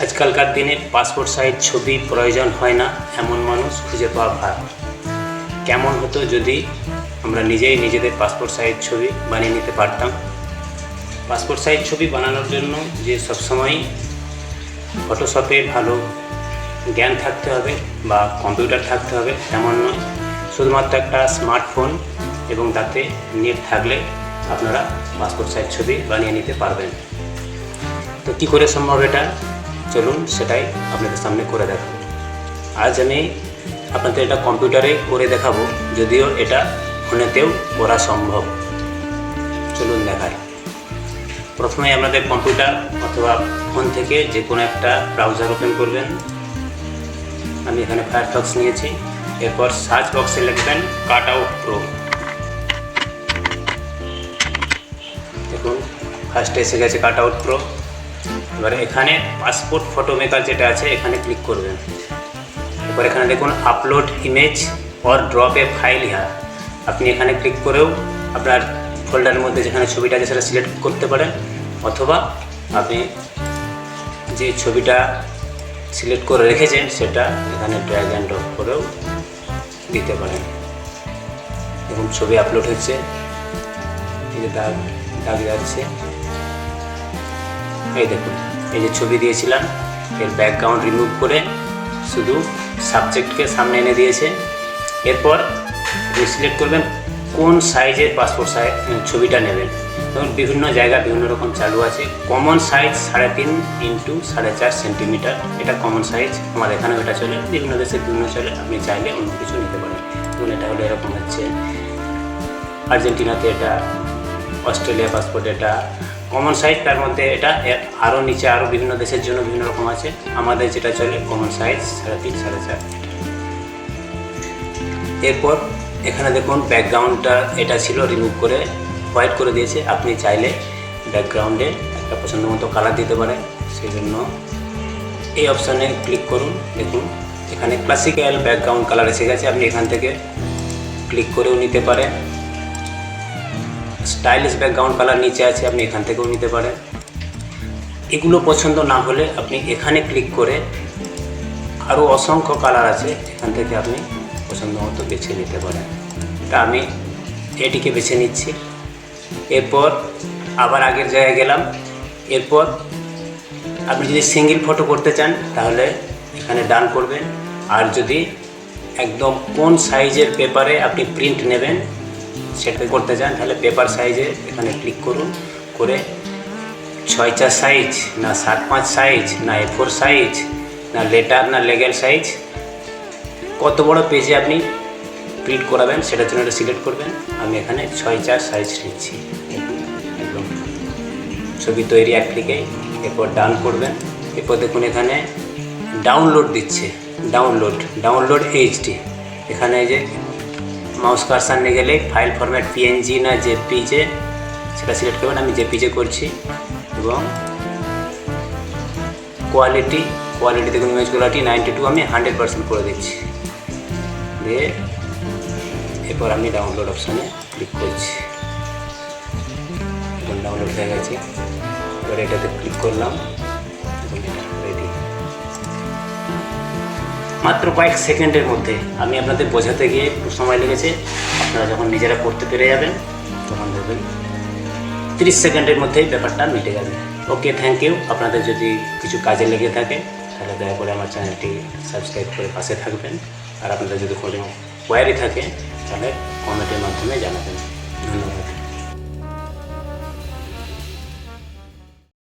আজকালকার দিনে passport size ছবি প্রয়োজন হয় না এমন মানুষ খুঁজে পাওয়া ভার। কেমন হতো যদি আমরা নিজেই নিজেদের পাসপোর্ট সাইজ ছবি বানিয়ে নিতে পারতাম। পাসপোর্ট সাইজ ছবি বানানোর জন্য যে সবসময় ফটোশপে ভালো জ্ঞান থাকতে হবে বা কম্পিউটার থাকতে হবে তেমন নয়, শুধুমাত্র একটা স্মার্টফোন এবং তাতে নেট থাকলে আপনারা পাসপোর্ট সাইজ ছবি বানিয়ে নিতে পারবেন। তো কী করে সম্ভব এটা, চলুন সেটাই আপনাদের সামনে করে দেখাবো। আজ আমি আপনাদের এটা কম্পিউটারে করে দেখাবো, যদিও এটা ফোনেতেও করা সম্ভব। চলুন দেখাই। প্রথমে আপনাদের কম্পিউটার অথবা ফোন থেকে যে কোনো একটা ব্রাউজার ওপেন করবেন। আমি এখানে ফায়ারফক্স নিয়েছি। এরপর সার্চ বক্সে লিখবেন কাটআউট প্রো। দেখুন ফার্স্টে এসে গেছে কাটআউট প্রো। এবার এখানে পাসপোর্ট ফটো মেকার যেটা আছে এখানে ক্লিক করবেন। এবার এখানে দেখুন upload image or drop A file here. আপনি এখানে ক্লিক করেও আপনার ফোল্ডারের মধ্যে যেখানে ছবিটা আছে সেটা সিলেক্ট করতে পারেন, অথবা আপনি যে ছবিটা সিলেক্ট করে রেখেছেন সেটা এখানে ড্র্যাগ অ্যান্ড ড্রপ করেও দিতে পারেন। দেখুন ছবি আপলোড হচ্ছে, এই যে দাগ যাচ্ছে। এই দেখুন এই যে ছবি দিয়েছিলাম এর ব্যাকগ্রাউন্ড রিমুভ করে শুধু সাবজেক্টকে সামনে এনে দিয়েছে। এরপর আপনি সিলেক্ট করবেন কোন সাইজের পাসপোর্ট ছবিটা নেবেন। যেমন বিভিন্ন জায়গায় বিভিন্ন রকম চালু আছে। কমন সাইজ 3.5 ইন্টু 4.5 সেন্টিমিটার, এটা কমন সাইজ। আমাদের এখানে এটা চলে, বিভিন্ন দেশে বিভিন্ন চলে, আপনি চাইলে অন্য কিছু নিতে পারেন। যেমন এটা হলো এরকম হচ্ছে আর্জেন্টিনাতে, এটা অস্ট্রেলিয়া পাসপোর্ট, এটা কমন সাইজ। তার মধ্যে এটা আরও নিচে আরও বিভিন্ন দেশের জন্য বিভিন্ন রকম আছে। আমাদের যেটা চলে কমন সাইজ 3.5 4.5। এরপর এখানে দেখুন ব্যাকগ্রাউন্ডটা এটা ছিল রিমুভ করে হোয়াইট করে দিয়েছে। আপনি চাইলে ব্যাকগ্রাউন্ডে একটা পছন্দ মতো কালার দিতে পারেন, সেই জন্য এই অপশানে ক্লিক করুন। দেখুন এখানে ক্লাসিক্যাল ব্যাকগ্রাউন্ড কালার এসে গেছে, আপনি এখান থেকে ক্লিক করেও নিতে পারেন। স্টাইলিশ ব্যাকগ্রাউন্ড কালার নিচে আছে, আপনি এখান থেকেও নিতে পারেন। এগুলো পছন্দ না হলে আপনি এখানে ক্লিক করে আরও অসংখ্য কালার আছে, এখান থেকে আপনি পছন্দ মতো বেছে নিতে পারেন। তা আমি এটিকে বেছে নিচ্ছি। এরপর আবার আগের জায়গায় গেলাম। এরপর আপনি যদি সিঙ্গেল ফটো করতে চান তাহলে এখানে ডান করবেন, আর যদি একদম কোন সাইজের পেপারে আপনি প্রিন্ট নেবেন সেটা করতে চান তাহলে পেপার সাইজে এখানে ক্লিক করুন। করে 6/4 সাইজ না 7/5 সাইজ না A4 সাইজ না লেটার না লেগেল সাইজ, কত বড় পেজে আপনি প্রিন্ট করাবেন সেটার জন্য এটা সিলেক্ট করবেন। আমি এখানে 6/4 সাইজ নিচ্ছি। একদম ছবি তৈরি এক ক্লিকে। এরপর ডান করবেন। এরপর দেখুন এখানে ডাউনলোড দিচ্ছে, ডাউনলোড HD। এখানে যে মাউস কার্সার নিয়ে গেলে ফাইল ফরম্যাট PNG না JPG সেটা সিলেক্ট করবেন। আমি JPG করছি। এবং কোয়ালিটি দেখুন ইমেজ কোয়ালিটি 92, আমি 100% করে দিচ্ছি। দিয়ে এরপর আমি ডাউনলোড অপশানে ক্লিক করছি। এখন ডাউনলোড হয়ে গেছে। এবার এটাতে ক্লিক করলাম, রেডি। মাত্র কয়েক সেকেন্ডের মধ্যে, আমি আপনাদের বোঝাতে গিয়ে একটু সময় লেগেছে, আপনারা যখন নিজেরা করতে পেরে যাবেন তখন দেখবেন 30 সেকেন্ডের মধ্যেই ব্যাপারটা মিটে যাবে। ওকে, থ্যাংক ইউ। আপনাদের যদি কিছু কাজে লেগে থাকে তাহলে দয়া করে আমার চ্যানেলটি সাবস্ক্রাইব করে পাশে থাকবেন। আর আপনাদের যদি কোনো কোয়ারি থাকে তাহলে কমেন্টের মাধ্যমে জানাবেন। ধন্যবাদ।